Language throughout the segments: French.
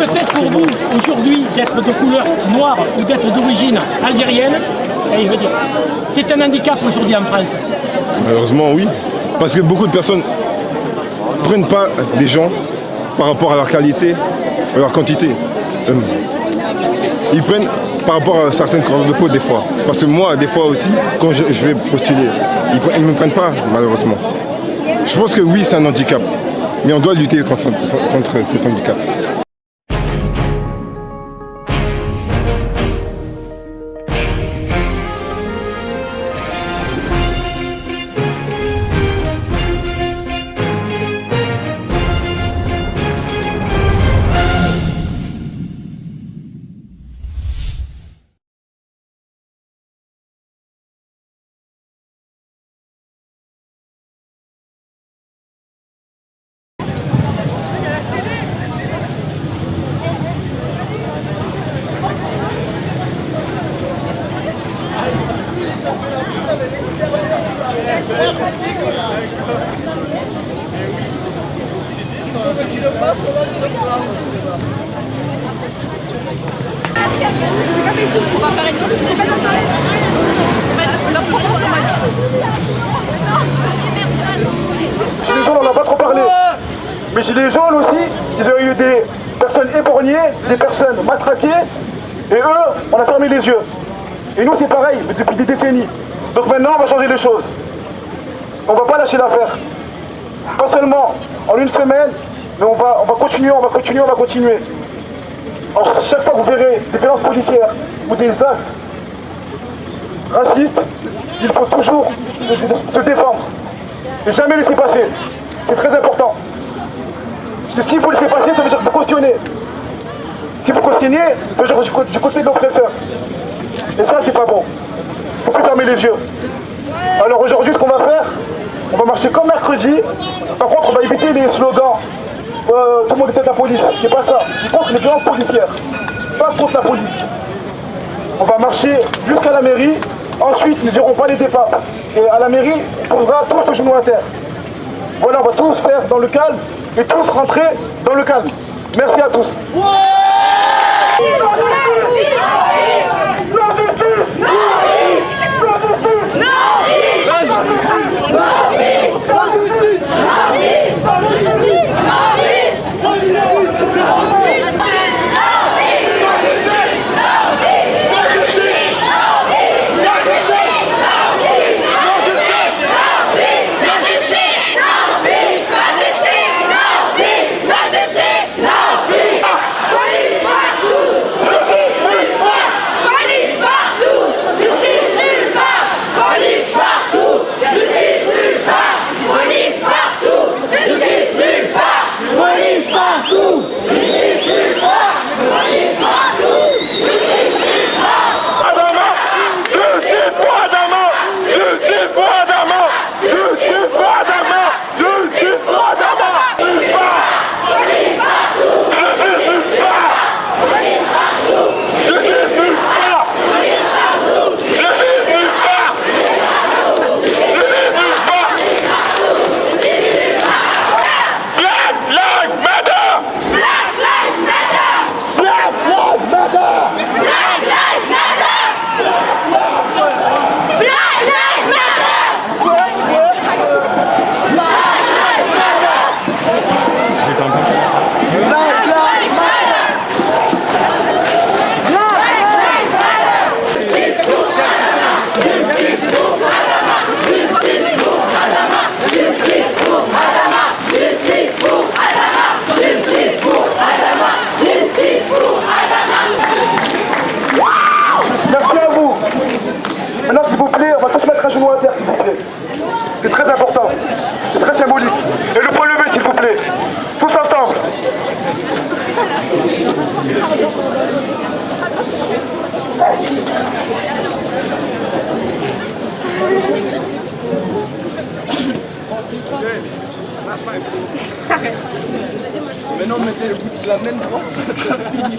le fait pour vous, aujourd'hui, d'être de couleur noire ou d'être d'origine algérienne, je veux dire, c'est un handicap aujourd'hui en France? Malheureusement, oui. Parce que beaucoup de personnes ne prennent pas des gens par rapport à leur qualité, à leur quantité. Ils prennent par rapport à certaines couleurs de peau des fois. Parce que moi, des fois aussi, quand je vais postuler, ils ne me prennent pas, malheureusement. Je pense que oui, c'est un handicap. Mais on doit lutter contre cet handicap. Gilets jaunes, on n'a pas trop parlé. Mais gilets jaunes aussi, ils ont eu des personnes éborgnées, des personnes matraquées, et eux, on a fermé les yeux. Et nous, c'est pareil, mais depuis des décennies. Donc maintenant, on va changer les choses. On va pas lâcher l'affaire. Pas seulement en une semaine, mais on va continuer. Alors, chaque fois que vous verrez des violences policières ou des actes racistes, il faut toujours se défendre et jamais laisser passer. C'est très important. Parce que s'il faut laisser passer, ça veut dire que vous cautionnez. Si vous cautionnez, ça veut dire que du côté de l'oppresseur. Et ça, c'est pas bon. Il ne faut plus fermer les yeux. Alors aujourd'hui, ce qu'on va faire, on va marcher comme mercredi. Par contre, on va éviter les slogans. Tout le monde était de la police. C'est pas ça. C'est contre les violences policières. Pas contre la police. On va marcher jusqu'à la mairie. Ensuite, nous n'irons pas les départs. Et à la mairie, on posera tous le genou à terre. Voilà, on va tous faire dans le calme et tous rentrer dans le calme. Merci à tous. Maintenant, s'il vous plaît, on va tous mettre un genou à terre, s'il vous plaît. C'est très important. C'est très symbolique. Et le poing levé, s'il vous plaît. Tous ensemble. Maintenant, mettez le bout de la main droite, ça sera fini.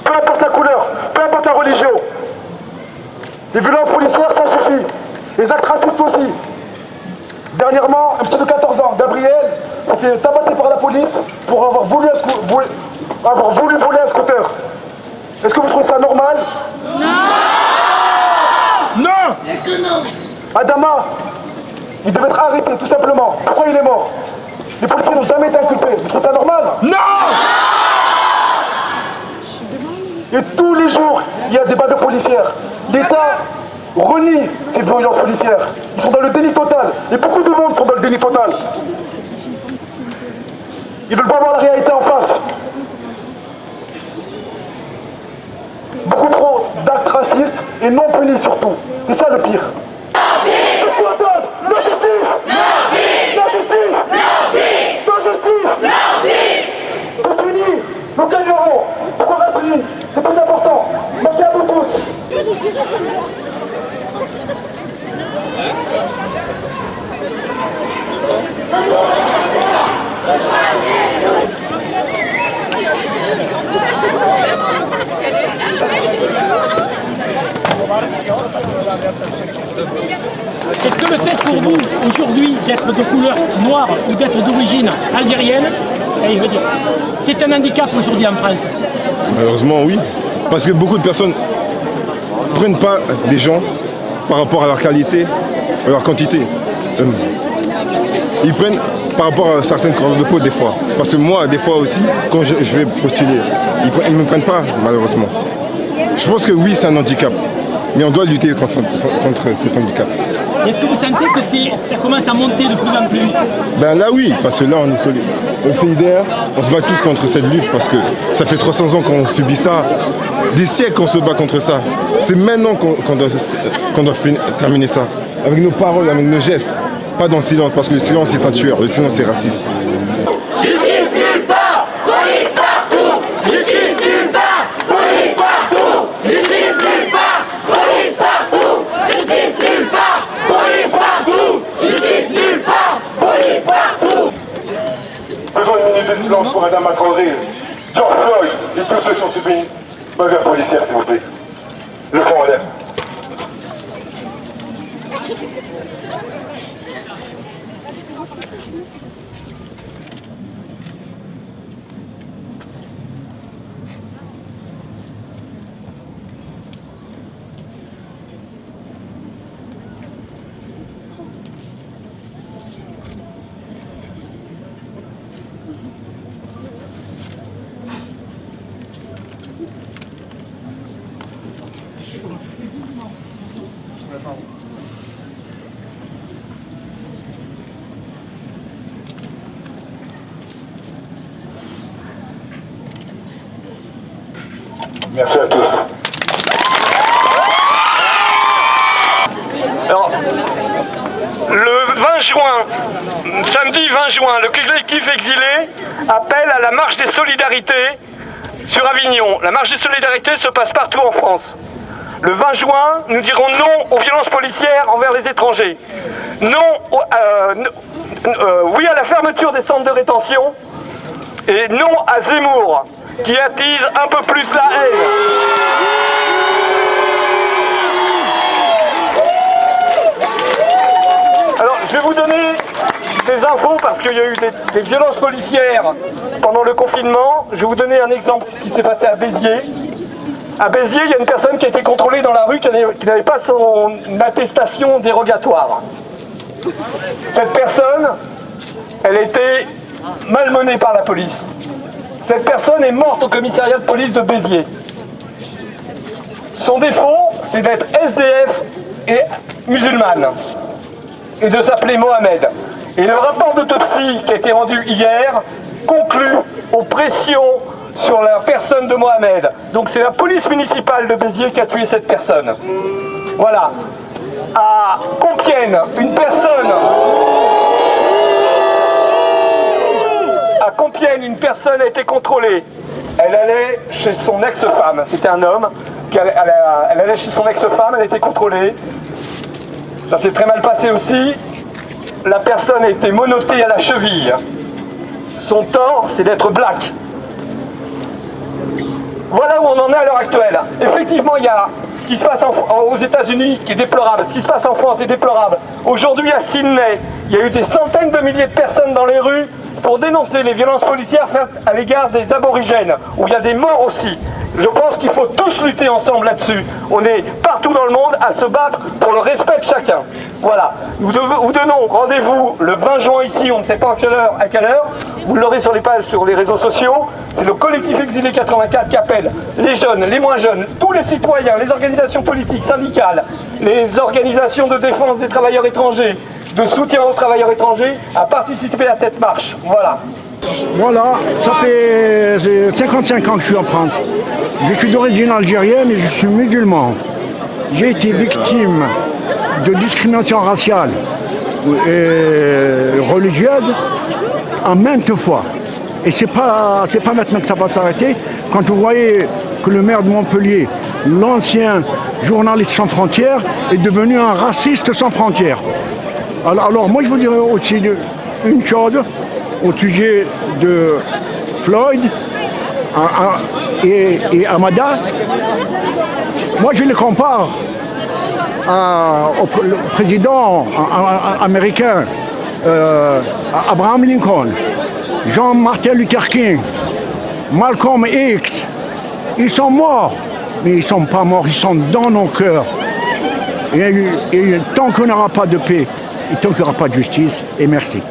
Peu importe la couleur, peu importe la religion. Les violences policières, ça suffit. Les actes racistes aussi. Dernièrement, un petit de 14 ans, Gabriel, s'est fait tabasser par la police pour avoir voulu voler un scooter. Est-ce que vous trouvez ça normal? Non. Adama, il devait être arrêté, tout simplement. Pourquoi il est mort? Les policiers n'ont jamais été inculpés. Vous trouvez ça normal? Non. Et tous les jours, il y a des balles policières. L'État renie ces violences policières. Ils sont dans le déni total. Et beaucoup de monde sont dans le déni total. Ils ne veulent pas voir la réalité en face. Beaucoup trop d'actes racistes et non punis surtout. C'est ça le pire. La justice! La justice! La justice! Tous unis, nous gagnerons. Pourquoi reste unis? C'est plus important. Merci à vous tous. Est-ce que le fait pour vous, aujourd'hui, d'être de couleur noire ou d'être d'origine algérienne, c'est un handicap aujourd'hui en France? Malheureusement, oui. Parce que beaucoup de personnes ne prennent pas des gens par rapport à leur qualité, à leur quantité. Ils prennent par rapport à certaines couleurs de peau des fois. Parce que moi, des fois aussi, quand je vais postuler, ils ne me prennent pas, malheureusement. Je pense que oui, c'est un handicap. Mais on doit lutter contre cet handicap. Est-ce que vous sentez que ça commence à monter de plus en plus? Ben là oui, parce que là on est solidaires, on se bat tous contre cette lutte parce que ça fait 300 ans qu'on subit ça, des siècles qu'on se bat contre ça. C'est maintenant qu'on doit terminer ça, avec nos paroles, avec nos gestes, pas dans le silence, parce que le silence c'est un tueur, le silence c'est raciste. Justice nulle part, police partout. Justice nulle part, police partout. Justice nulle part, police partout. Justice nulle part, police partout. Justice nulle part, police partout. Besoin d'une minute de silence pour Adama Traoré, George Floyd et tous ceux qui ont subi une bavure policière, s'il vous plaît. Le front en l'air. Merci à tous. Alors, le 20 juin, samedi 20 juin, le collectif Exilé appelle à la marche des solidarités sur Avignon. La marche des solidarités se passe partout en France. Le 20 juin, nous dirons non aux violences policières envers les étrangers. Oui à la fermeture des centres de rétention et non à Zemmour, qui attise un peu plus la haine. Alors, je vais vous donner des infos parce qu'il y a eu des violences policières pendant le confinement. Je vais vous donner un exemple de ce qui s'est passé à Béziers. À Béziers, il y a une personne qui a été contrôlée dans la rue qui n'avait pas son attestation dérogatoire. Cette personne, elle a été malmenée par la police. Cette personne est morte au commissariat de police de Béziers. Son défaut, c'est d'être SDF et musulmane, et de s'appeler Mohamed. Et le rapport d'autopsie qui a été rendu hier conclut aux pressions sur la personne de Mohamed. Donc c'est la police municipale de Béziers qui a tué cette personne. Voilà. À Compiègne, une personne a été contrôlée. Elle allait chez son ex-femme. C'était un homme. Elle allait chez son ex-femme, elle a été contrôlée. Ça s'est très mal passé aussi. La personne a été menottée à la cheville. Son tort, c'est d'être black. Voilà où on en est à l'heure actuelle. Effectivement, il y a qui se passe aux États-Unis qui est déplorable, ce qui se passe en France est déplorable. Aujourd'hui à Sydney, il y a eu des centaines de milliers de personnes dans les rues pour dénoncer les violences policières à l'égard des aborigènes, où il y a des morts aussi. Je pense qu'il faut tous lutter ensemble là-dessus. On est partout dans le monde à se battre pour le respect de chacun. Voilà. Nous donnons rendez-vous le 20 juin ici, on ne sait pas à quelle heure. Vous l'aurez sur les pages, sur les réseaux sociaux. C'est le collectif Exilé 84 qui appelle les jeunes, les moins jeunes, tous les citoyens, les organisations politiques, syndicales, les organisations de défense des travailleurs étrangers, de soutien aux travailleurs étrangers, à participer à cette marche. Voilà. Voilà, ça fait 55 ans que je suis en France. Je suis d'origine algérienne et je suis musulman. J'ai été victime de discrimination raciale et religieuse en maintes fois. Et c'est pas maintenant que ça va s'arrêter. Quand vous voyez que le maire de Montpellier, l'ancien journaliste sans frontières, est devenu un raciste sans frontières. Alors moi je vous dirais aussi une chose au sujet de Floyd et Amada. Moi je les compare au président américain Abraham Lincoln, Jean-Martin Luther King, Malcolm X. Ils sont morts, mais ils ne sont pas morts, ils sont dans nos cœurs. Et tant qu'on n'aura pas de paix, et tant qu'il n'y aura pas de justice, et merci.